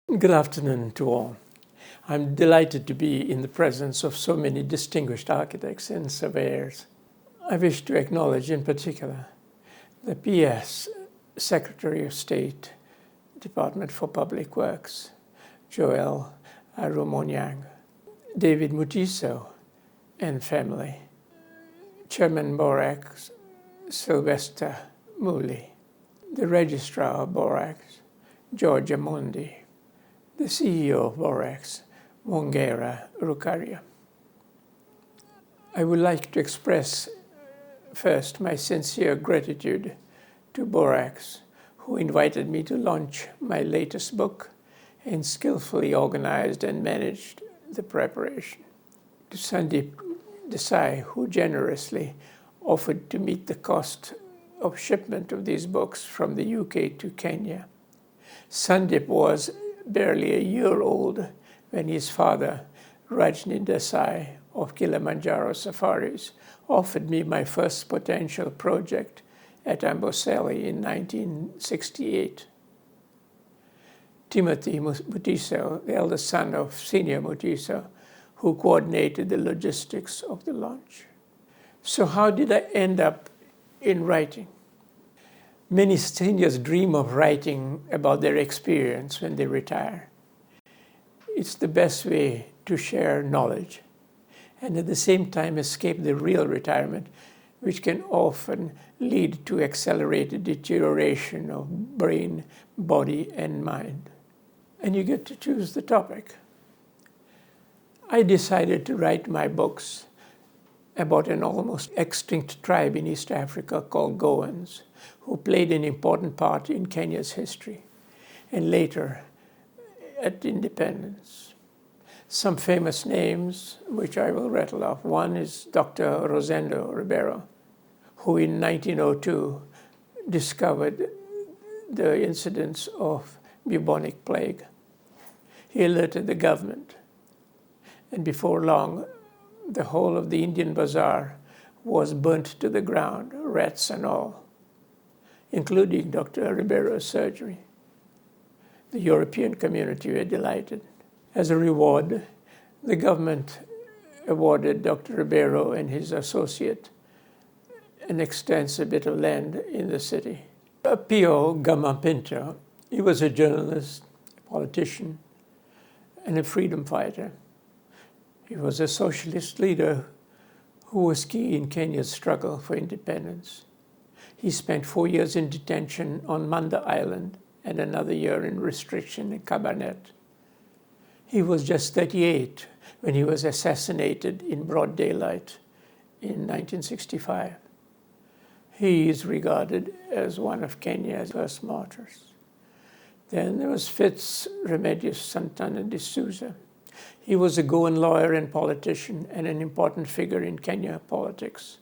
Good afternoon to all. I'm delighted to be in the presence of so many distinguished architects and surveyors. I wish to acknowledge in particular the PS Secretary of State, Department for Public Works, Joel Arumonyang, David Mutiso and family, Chairman Borax, Sylvester Muli, the Registrar of Borax, George Amondi, the CEO of Borax, Mongera Rukaria. I would like to express first my sincere gratitude to Borax, who invited me to launch my latest book and skillfully organized and managed the preparation. To Sandeep Desai, who generously offered to meet the cost of shipment of these books from the UK to Kenya. Sandeep was barely a year old when his father, Rajni Desai of Kilimanjaro Safaris, offered me my first potential project at Amboseli in 1968. Timothy Mutiso, the eldest son of Senior Mutiso, who coordinated the logistics of the launch. So how did I end up in writing? Many seniors dream of writing about their experience when they retire. It's the best way to share knowledge and at the same time escape the real retirement, which can often lead to accelerated deterioration of brain, body, and mind. And you get to choose the topic. I decided to write my books about an almost extinct tribe in East Africa called Goans, who played an important part in Kenya's history, and later at independence. Some famous names, which I will rattle off. One is Dr. Rosendo Ribeiro, who in 1902 discovered the incidence of bubonic plague. He alerted the government, and before long, the whole of the Indian bazaar was burnt to the ground, rats and all, including Dr. Ribeiro's surgery. The European community were delighted. As a reward, the government awarded Dr. Ribeiro and his associate an extensive bit of land in the city. Pio Gama-Pinto, he was a journalist, a politician, and a freedom fighter. He was a socialist leader who was key in Kenya's struggle for independence. He spent 4 years in detention on Manda Island and another year in restriction in Cabernet. He was just 38 when he was assassinated in broad daylight in 1965. He is regarded as one of Kenya's first martyrs. Then there was Fitz Remedios Santana de Souza. He was a Goan lawyer and politician and an important figure in Kenya politics.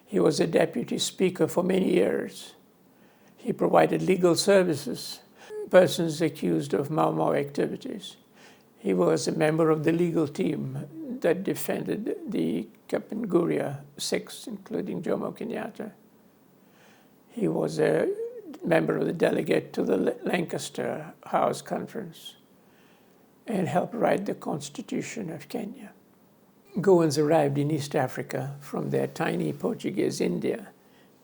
He was a deputy speaker for many years. He provided legal services to persons accused of Mau Mau activities. He was a member of the legal team that defended the Kapenguria Six, including Jomo Kenyatta. He was a member of the delegate to the Lancaster House Conference and helped write the Constitution of Kenya. Goans arrived in East Africa from their tiny Portuguese India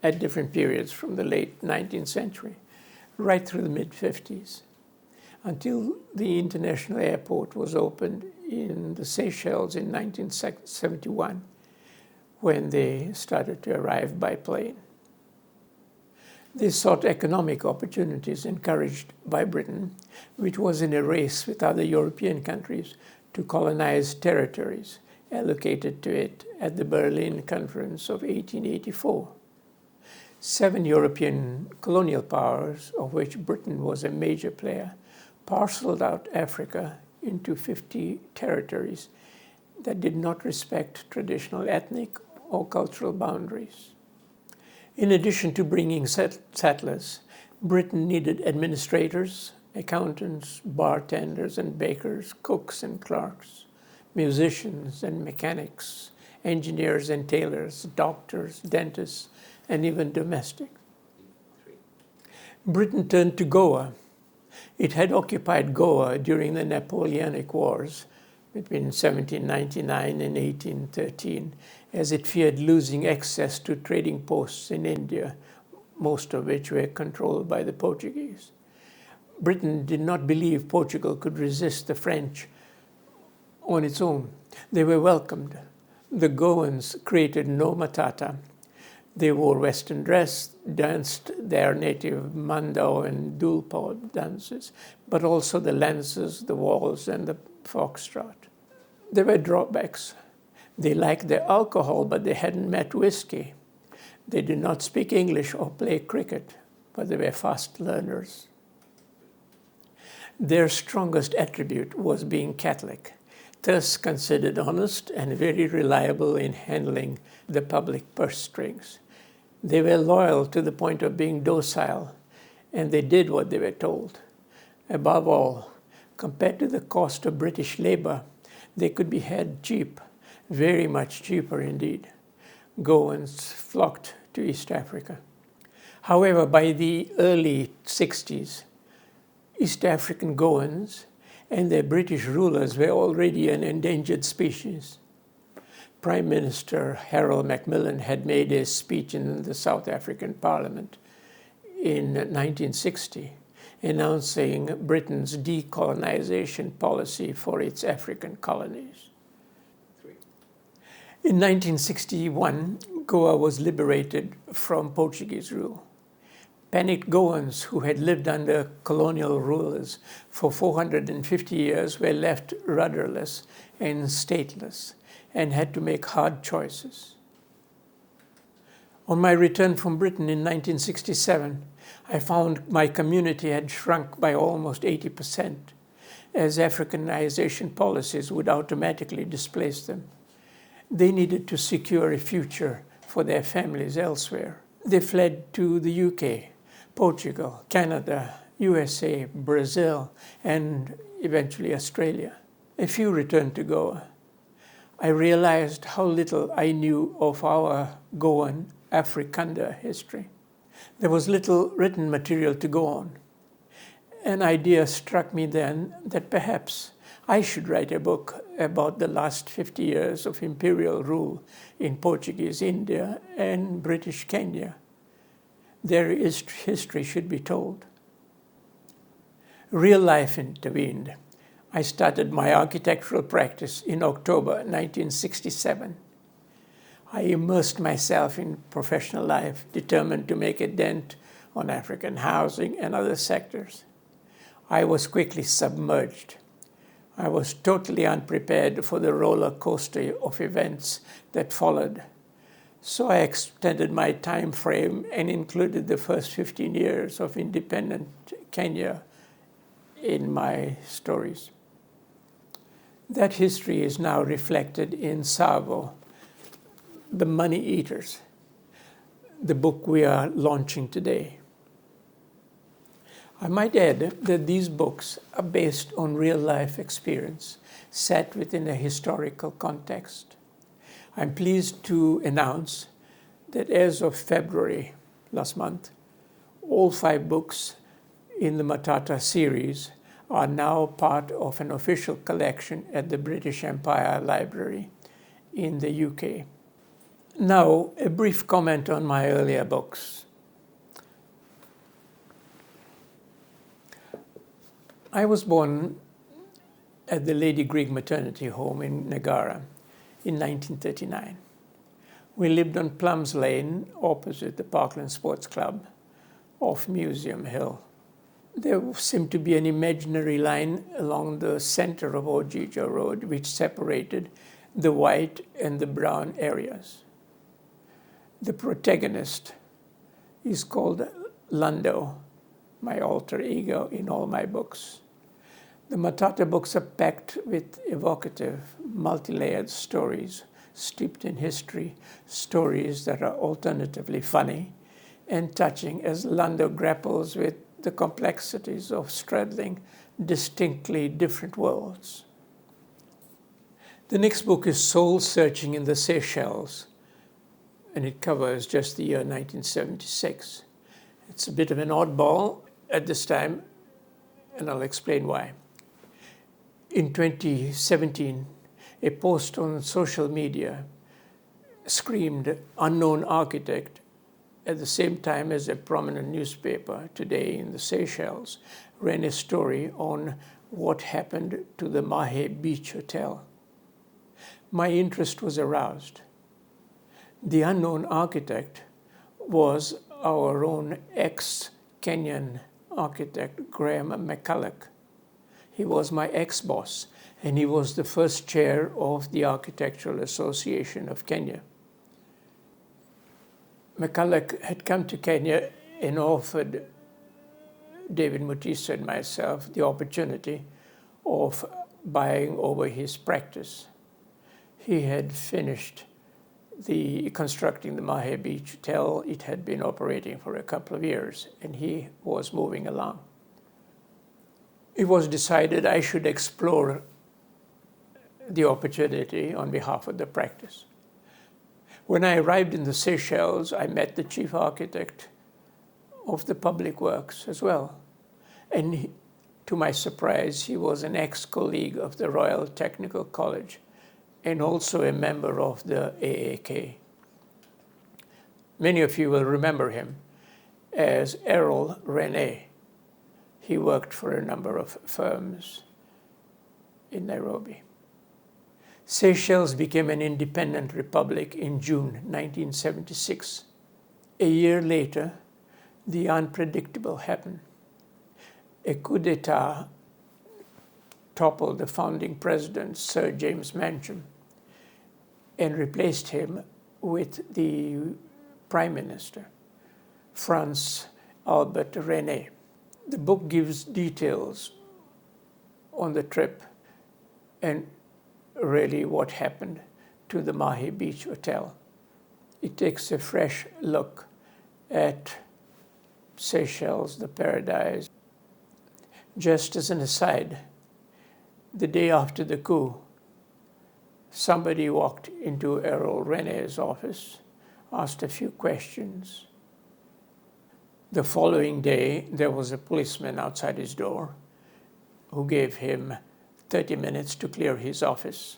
at different periods from the late 19th century, right through the mid-50s, until the international airport was opened in the Seychelles in 1971, when they started to arrive by plane. They sought economic opportunities encouraged by Britain, which was in a race with other European countries to colonize territories allocated to it at the Berlin Conference of 1884. 7 European colonial powers, of which Britain was a major player, parceled out Africa into 50 territories that did not respect traditional ethnic or cultural boundaries. In addition to bringing settlers, Britain needed administrators, accountants, bartenders and bakers, cooks and clerks, musicians and mechanics, engineers and tailors, doctors, dentists, and even domestics. Britain turned to Goa It had occupied Goa during the Napoleonic Wars between 1799 and 1813, as it feared losing access to trading posts in India, most of which were controlled by the Portuguese. Britain did not believe Portugal could resist the French on its own. They were welcomed. The Goans created no Matata. They wore Western dress, danced their native Mandau and Dulpo dances, but also the lances, the waltz, and the foxtrot. There were drawbacks. They liked their alcohol, but they hadn't met whiskey. They did not speak English or play cricket, but they were fast learners. Their strongest attribute was being Catholic, thus considered honest and very reliable in handling the public purse strings. They were loyal to the point of being docile, and they did what they were told. Above all, compared to the cost of British labor, they could be had cheap, very much cheaper indeed. Goans flocked to East Africa. However, by the early 60s, East African Goans and their British rulers were already an endangered species. Prime Minister Harold Macmillan had made a speech in the South African Parliament in 1960, announcing Britain's decolonization policy for its African colonies. In 1961, Goa was liberated from Portuguese rule. Panicked Goans who had lived under colonial rulers for 450 years were left rudderless and stateless and had to make hard choices. On my return from Britain in 1967, I found my community had shrunk by almost 80%, as Africanization policies would automatically displace them. They needed to secure a future for their families elsewhere. They fled to the UK, Portugal, Canada, USA, Brazil, and eventually Australia. A few returned to Goa. I realized how little I knew of our Goan Afrikander history. There was little written material to go on. An idea struck me then that perhaps I should write a book about the last 50 years of imperial rule in Portuguese India and British Kenya. Their history should be told. Real life intervened. I started my architectural practice in October 1967. I immersed myself in professional life, determined to make a dent on African housing and other sectors. I was quickly submerged. I was totally unprepared for the roller coaster of events that followed. So I extended my time frame and included the first 15 years of independent Kenya in my stories. That history is now reflected in Savo, The Money Eaters, the book we are launching today. I might add that these books are based on real-life experience, set within a historical context. I'm pleased to announce that as of February last month, all 5 books in the Matata series are now part of an official collection at the British Empire Library in the UK. Now, a brief comment on my earlier books. I was born at the Lady Grigg Maternity Home in Nagara in 1939. We lived on Plums Lane, opposite the Parkland Sports Club, off Museum Hill. There seemed to be an imaginary line along the center of Ojijo Road which separated the white and the brown areas. The protagonist is called Lando, my alter ego in all my books. The Matata books are packed with evocative, multi-layered stories, steeped in history, stories that are alternatively funny and touching as Lando grapples with the complexities of straddling distinctly different worlds. The next book is Soul Searching in the Seychelles, and it covers just the year 1976. It's a bit of an oddball at this time, and I'll explain why. In 2017, a post on social media screamed "unknown architect" at the same time as a prominent newspaper today in the Seychelles ran a story on what happened to the Mahe Beach Hotel. My interest was aroused. The unknown architect was our own ex-Kenyan architect, Graham McCulloch. He was my ex-boss, and he was the first chair of the Architectural Association of Kenya. McCulloch had come to Kenya and offered David Mutisa and myself the opportunity of buying over his practice. He had finished constructing the Mahe Beach Hotel. It had been operating for a couple of years, and he was moving along. It was decided I should explore the opportunity on behalf of the practice. When I arrived in the Seychelles, I met the chief architect of the public works as well. And to my surprise, he was an ex-colleague of the Royal Technical College and also a member of the AAK. Many of you will remember him as Errol Rene. He worked for a number of firms in Nairobi. Seychelles became an independent republic in June 1976. A year later, the unpredictable happened. A coup d'etat toppled the founding president, Sir James Manchin, and replaced him with the prime minister, Franz Albert Rene. The book gives details on the trip and really what happened to the Mahe Beach Hotel. It takes a fresh look at Seychelles, the paradise. Just as an aside, the day after the coup, somebody walked into Errol Rene's office, asked a few questions. The following day, there was a policeman outside his door who gave him 30 minutes to clear his office,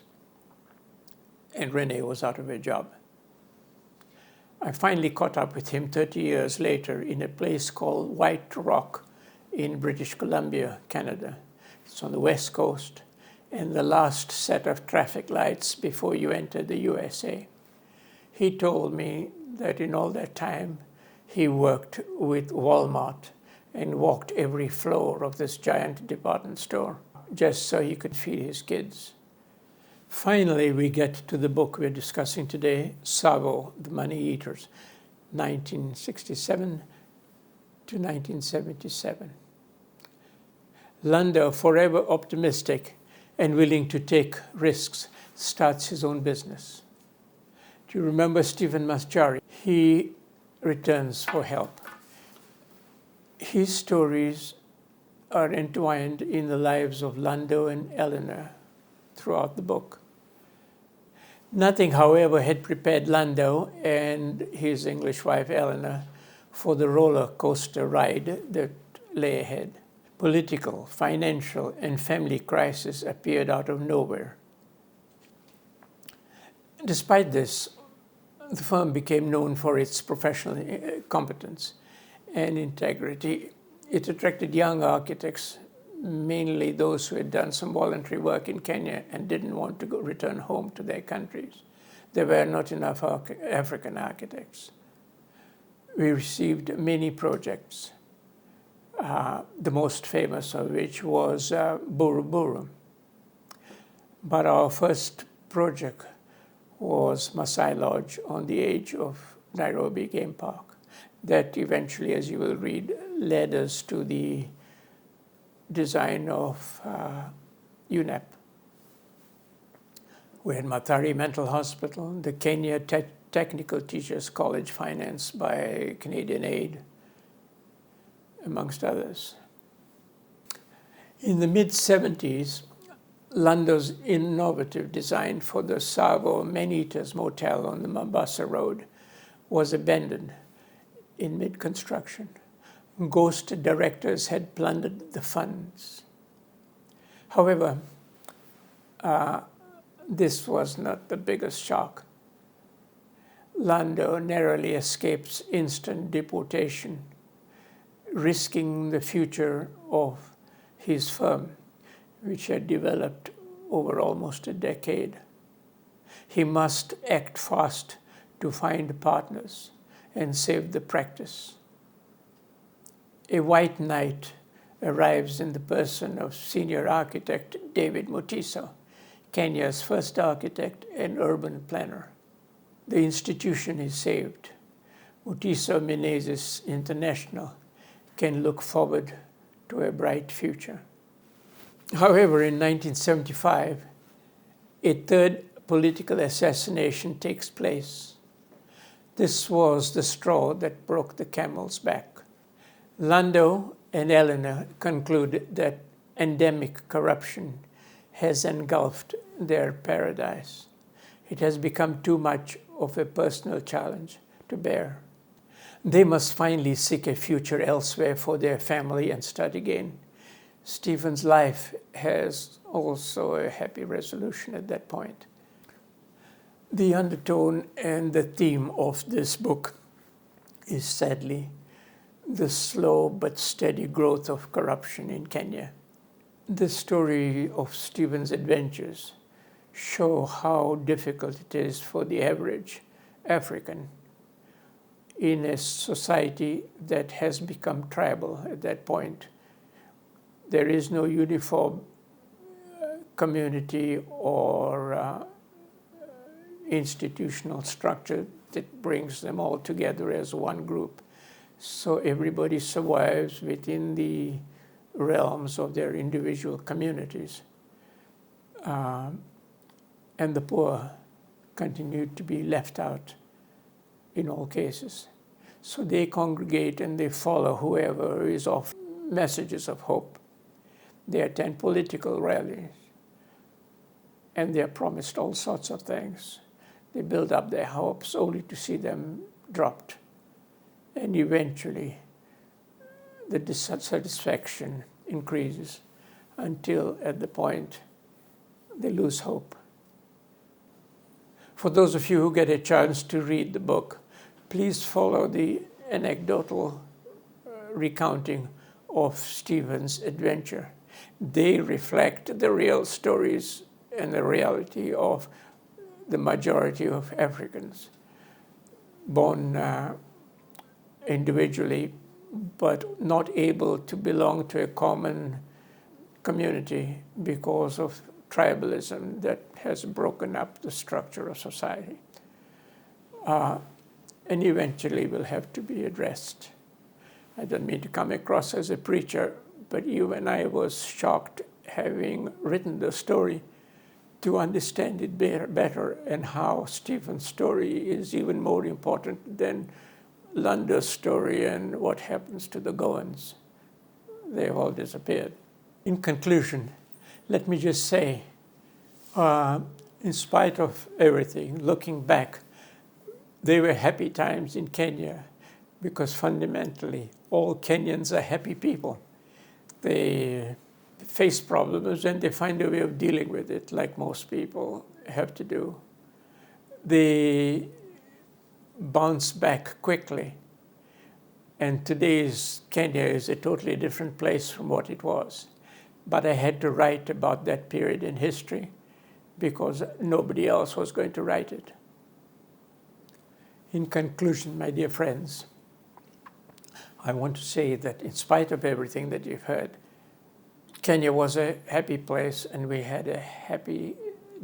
and Rene was out of a job. I finally caught up with him 30 years later in a place called White Rock in British Columbia, Canada. It's on the West Coast, and the last set of traffic lights before you enter the USA. He told me that in all that time, he worked with Walmart and walked every floor of this giant department store just so he could feed his kids. Finally, we get to the book we're discussing today, Savo, The Money Eaters, 1967 to 1977. Lando, forever optimistic and willing to take risks, starts his own business. Do you remember Stephen Maschari? He returns for help. His stories are entwined in the lives of Lando and Eleanor throughout the book. Nothing, however, had prepared Lando and his English wife Eleanor for the roller coaster ride that lay ahead. Political, financial, and family crisis appeared out of nowhere. Despite this, the firm became known for its professional competence and integrity. It attracted young architects, mainly those who had done some voluntary work in Kenya and didn't want to return home to their countries. There were not enough African architects. We received many projects, the most famous of which was Buru Buru. But our first project was Maasai Lodge on the edge of Nairobi Game Park. That eventually, as you will read, led us to the design of UNEP. We had Mathari Mental Hospital, the Kenya Technical Teachers College financed by Canadian Aid, amongst others. In the mid-70s, Lando's innovative design for the Savo Man-Eaters Motel on the Mombasa Road was abandoned in mid-construction. Ghost directors had plundered the funds. However, this was not the biggest shock. Lando narrowly escapes instant deportation, risking the future of his firm, which had developed over almost a decade. He must act fast to find partners and save the practice. A white knight arrives in the person of senior architect David Mutiso, Kenya's first architect and urban planner. The institution is saved. Mutiso Menezes International can look forward to a bright future. However, in 1975, a third political assassination takes place. This was the straw that broke the camel's back. Lando and Eleanor conclude that endemic corruption has engulfed their paradise. It has become too much of a personal challenge to bear. They must finally seek a future elsewhere for their family and start again. Stephen's life has also a happy resolution at that point. The undertone and the theme of this book is sadly the slow but steady growth of corruption in Kenya. The story of Stephen's adventures show how difficult it is for the average African in a society that has become tribal at that point. There is no uniform community or institutional structure that brings them all together as one group. So everybody survives within the realms of their individual communities. And the poor continue to be left out in all cases. So they congregate and they follow whoever is offering messages of hope. They attend political rallies and they are promised all sorts of things. They build up their hopes only to see them dropped. And eventually the dissatisfaction increases until at the point they lose hope. For those of you who get a chance to read the book, please follow the anecdotal recounting of Stephen's adventure. They reflect the real stories and the reality of the majority of Africans, born individually, but not able to belong to a common community because of tribalism that has broken up the structure of society. And eventually will have to be addressed. I don't mean to come across as a preacher, but even I was shocked, having written the story, to understand it better and how Stephen's story is even more important than Lando's story and what happens to the Goans. They have all disappeared. In conclusion, let me just say, in spite of everything, looking back, they were happy times in Kenya because fundamentally all Kenyans are happy people. They face problems and they find a way of dealing with it like most people have to do. They bounce back quickly. And today's Kenya is a totally different place from what it was. But I had to write about that period in history because nobody else was going to write it. In conclusion, my dear friends, I want to say that in spite of everything that you've heard, Kenya was a happy place and we had a happy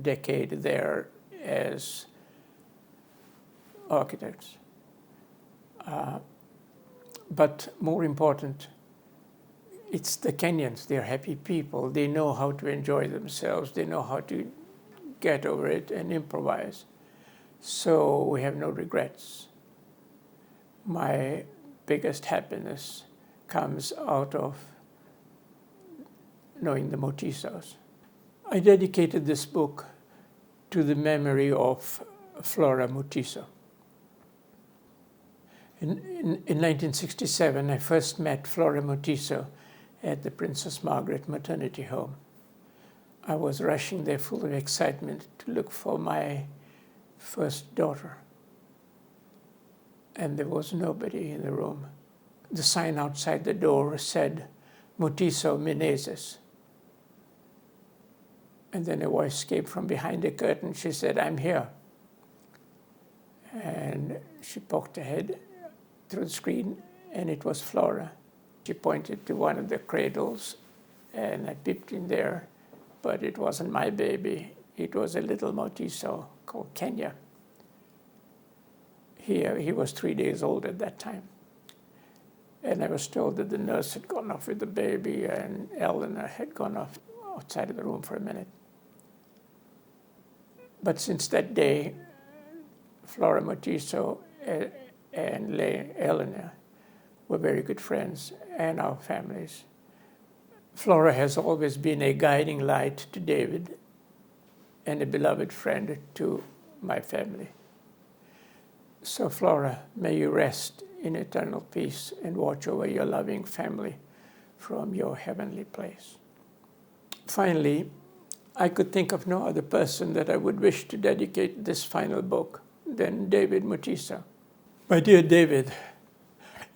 decade there as architects. But more important, it's the Kenyans. They're happy people. They know how to enjoy themselves. They know how to get over it and improvise. So we have no regrets. My biggest happiness comes out of knowing the Mutisos. I dedicated this book to the memory of Flora Mutiso. In 1967, I first met Flora Mutiso at the Princess Margaret Maternity Home. I was rushing there full of excitement to look for my first daughter. And there was nobody in the room. The sign outside the door said, Mutiso Menezes. And then a voice came from behind the curtain. She said, I'm here. And she poked her head through the screen, and it was Flora. She pointed to one of the cradles, and I peeped in there, but it wasn't my baby. It was a little Mutiso called Kenya. He was 3 days old at that time. And I was told that the nurse had gone off with the baby, and Eleanor had gone off outside of the room for a minute. But since that day, Flora Mutiso and Eleanor were very good friends, and our families. Flora has always been a guiding light to David and a beloved friend to my family. So Flora, may you rest in eternal peace and watch over your loving family from your heavenly place. Finally, I could think of no other person that I would wish to dedicate this final book than David Mutiso. My dear David,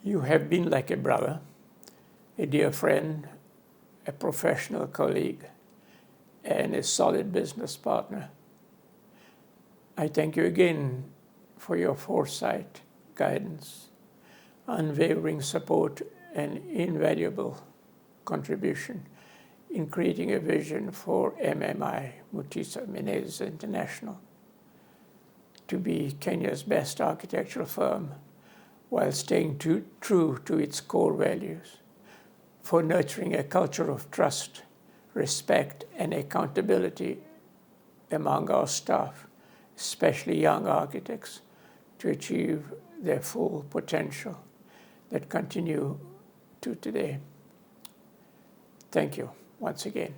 you have been like a brother, a dear friend, a professional colleague, and a solid business partner. I thank you again for your foresight, guidance, unwavering support, and invaluable contribution in creating a vision for MMI, Mutiso Menezes International, to be Kenya's best architectural firm while staying true to its core values, for nurturing a culture of trust, respect, and accountability among our staff, especially young architects, to achieve their full potential that continue to today. Thank you once again.